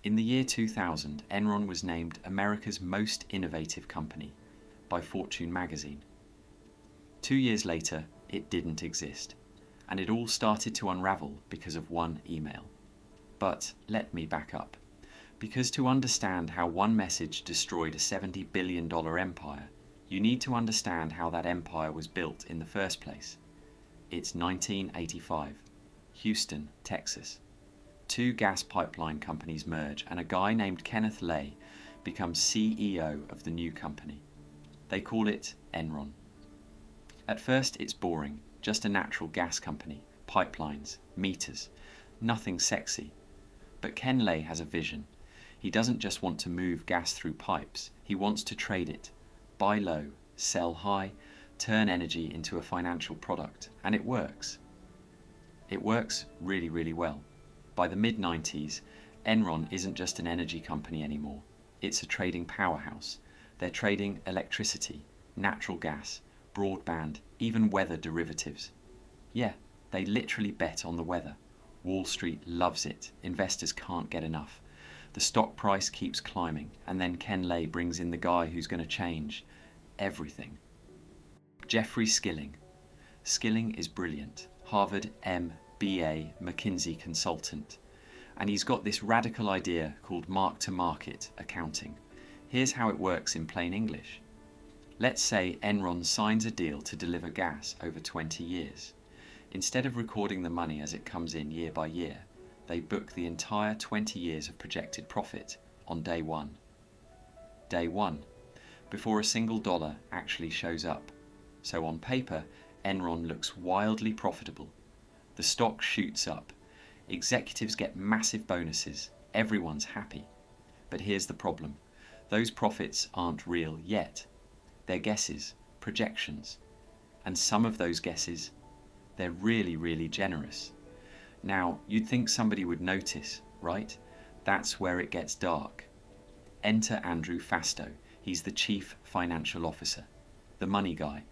In the year 2000, Enron was named America's most innovative company by Fortune magazine. 2 years later, it didn't exist, and it all started to unravel because of one email. But let me back up, because to understand how one message destroyed a $70 billion empire, you need to understand how that empire was built in the first place. It's 1985, Houston, Texas. 2 gas pipeline companies merge, and a guy named Kenneth becomes CEO of the new company. They call it Enron. At first it's boring, just a natural gas company, pipelines, meters, nothing sexy. But Ken Lay has a vision. He doesn't just want to move gas through pipes, he wants to trade it, buy low, sell high, turn energy into a financial product, and it works. It works really, really well. By the mid-90s, Enron isn't just an energy company anymore. It's a trading powerhouse. They're trading electricity, natural gas, broadband, even weather derivatives. Yeah, they literally bet on the weather. Wall Street loves it. Investors can't get enough. The stock price keeps climbing, and then Ken Lay brings in the guy who's going to change everything. Jeffrey Skilling. Skilling is brilliant. Harvard MBA McKinsey consultant. And he's got this radical idea called mark-to-market accounting. Here's how it works in plain English. Let's say Enron signs a deal to deliver gas over 20 years. Instead of recording the money as it comes in year by year, they book the entire 20 years of projected profit on day one. Day one, before a single dollar actually shows up. So on paper, Enron looks wildly profitable. The stock shoots up. Executives get massive bonuses. Everyone's happy. But here's the problem. Those profits aren't real yet. They're guesses, projections. And some of those guesses, they're really, really generous. Now, you'd think somebody would notice, right? That's where it gets dark. Enter Andrew Fastow. He's the chief financial officer, the money guy.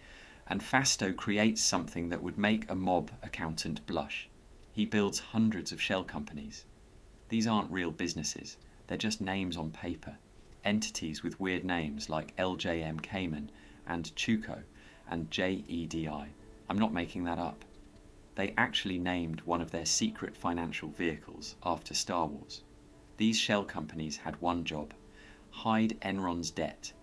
And Fastow creates something that would make a mob accountant blush. He builds hundreds of shell companies. These aren't real businesses. They're just names on paper. Entities with weird names like LJM Cayman and Chuco and JEDI. I'm not making that up. They actually named one of their secret financial vehicles after Star Wars. These shell companies had one job: hide Enron's debt.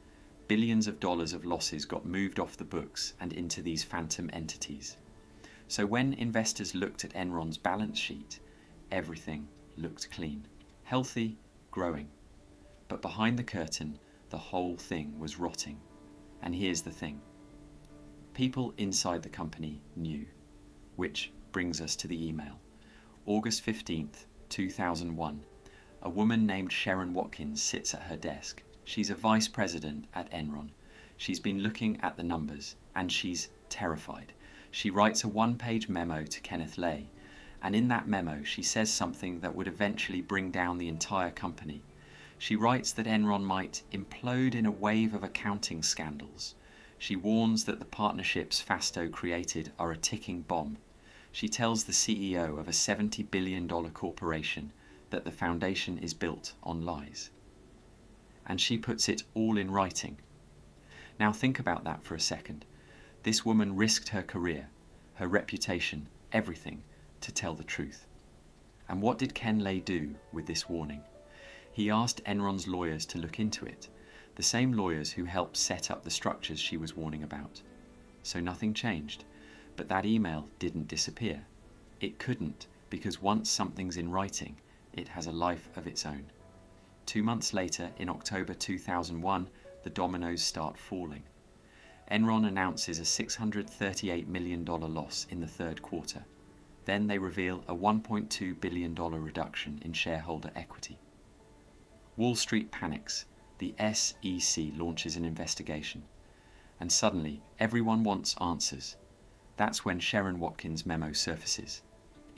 Billions of dollars of losses got moved off the books and into these phantom entities. So when investors looked at Enron's balance sheet, everything looked clean, healthy, growing. But behind the curtain, the whole thing was rotting. And here's the thing. People inside the company knew. Which brings us to the email. August 15th, 2001. A woman named Sherron Watkins sits at her desk. She's a vice president at Enron. She's been looking at the numbers, and she's terrified. She writes a one-page memo to Kenneth Lay, and in that memo she says something that would eventually bring down the entire company. She writes that Enron might implode in a wave of accounting scandals. She warns that the partnerships Fastow created are a ticking bomb. She tells the CEO of a $70 billion corporation that the foundation is built on lies. And she puts it all in writing. Now think about that for a second. This woman risked her career, her reputation, everything, to tell the truth. And what did Ken Lay do with this warning? He asked Enron's lawyers to look into it, the same lawyers who helped set up the structures she was warning about. So nothing changed, but that email didn't disappear. It couldn't, because once something's in writing, it has a life of its own. 2 months later, in October 2001, the dominoes start falling. Enron announces a $638 million loss in the third quarter. Then they reveal a $1.2 billion reduction in shareholder equity. Wall Street panics. The SEC launches an investigation. And suddenly, everyone wants answers. That's when Sherron Watkins' memo surfaces.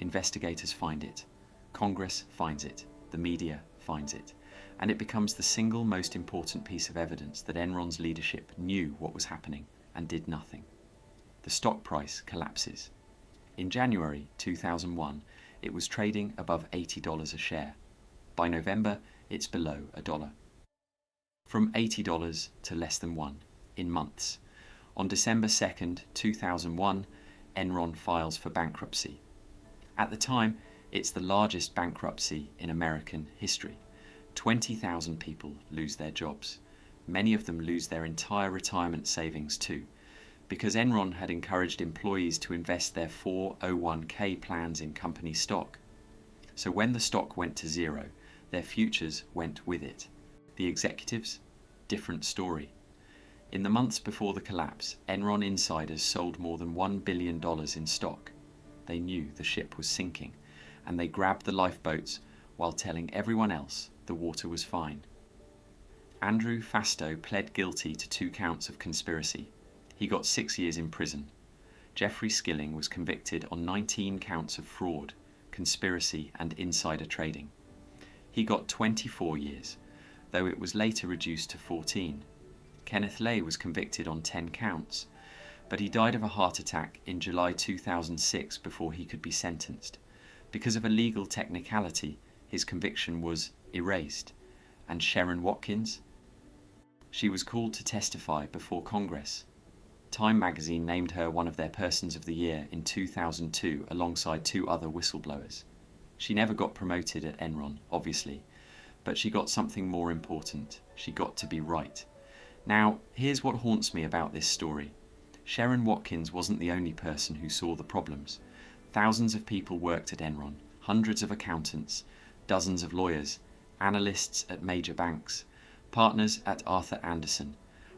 Investigators find it. Congress finds it. The media finds it. And it becomes the single most important piece of evidence that Enron's leadership knew what was happening and did nothing. The stock price collapses. In January 2001, it was trading above $80 a share. By November, it's below $1. From $80 to less than $1 in months. On December 2nd, 2001, Enron files for bankruptcy. At the time, it's the largest bankruptcy in American history. 20,000 people lose their jobs. Many of them lose their entire retirement savings too, because Enron had encouraged employees to invest their 401k plans in company stock. So when the stock went to zero, their futures went with it. The executives? Different story. In the months before the collapse, Enron insiders sold more than $1 billion in stock. They knew the ship was sinking, and they grabbed the lifeboats while telling everyone else the water was fine. Andrew Fastow pled guilty to 2 counts of conspiracy. He got 6 years in prison. Jeffrey Skilling was convicted on 19 counts of fraud, conspiracy and insider trading. He got 24 years, though it was later reduced to 14. Kenneth was convicted on 10 counts, but he died of a heart attack in July 2006 before he could be sentenced. Because of a legal technicality, his conviction was erased. And Sherron Watkins? She was called to testify before Congress. Time magazine named her one of their Persons of the Year in 2002 alongside 2 other whistleblowers. She never got promoted at Enron, obviously, but she got something more important. She got to be right. Now, here's what haunts me about this story. Sherron Watkins wasn't the only person who saw the problems. Thousands of people worked at Enron, hundreds of accountants, dozens of lawyers, analysts at major banks, partners at Arthur Andersen,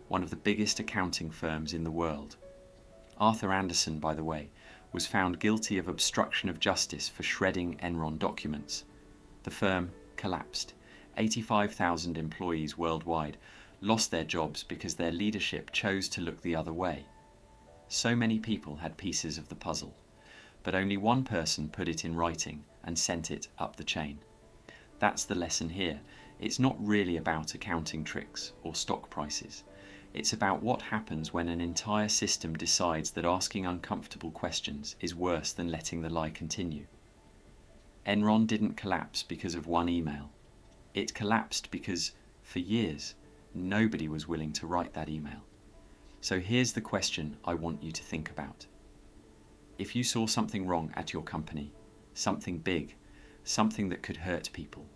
one of the biggest accounting firms in the world. Arthur Andersen, by the way, was found guilty of obstruction of justice for shredding Enron documents. The firm collapsed. 85,000 employees worldwide lost their jobs because their leadership chose to look the other way. So many people had pieces of the puzzle, but only one person put it in writing and sent it up the chain. That's the lesson here. It's not really about accounting tricks or stock prices. It's about what happens when an entire system decides that asking uncomfortable questions is worse than letting the lie continue. Enron didn't collapse because of one email. It collapsed because, for years, nobody was willing to write that email. So here's the question I want you to think about. If you saw something wrong at your company, something big, something that could hurt people,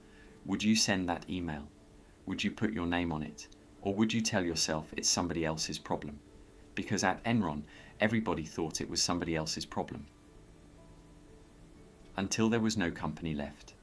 would you send that email? Would you put your name on it? Or would you tell yourself it's somebody else's problem? Because at Enron, everybody thought it was somebody else's problem. Until there was no company left.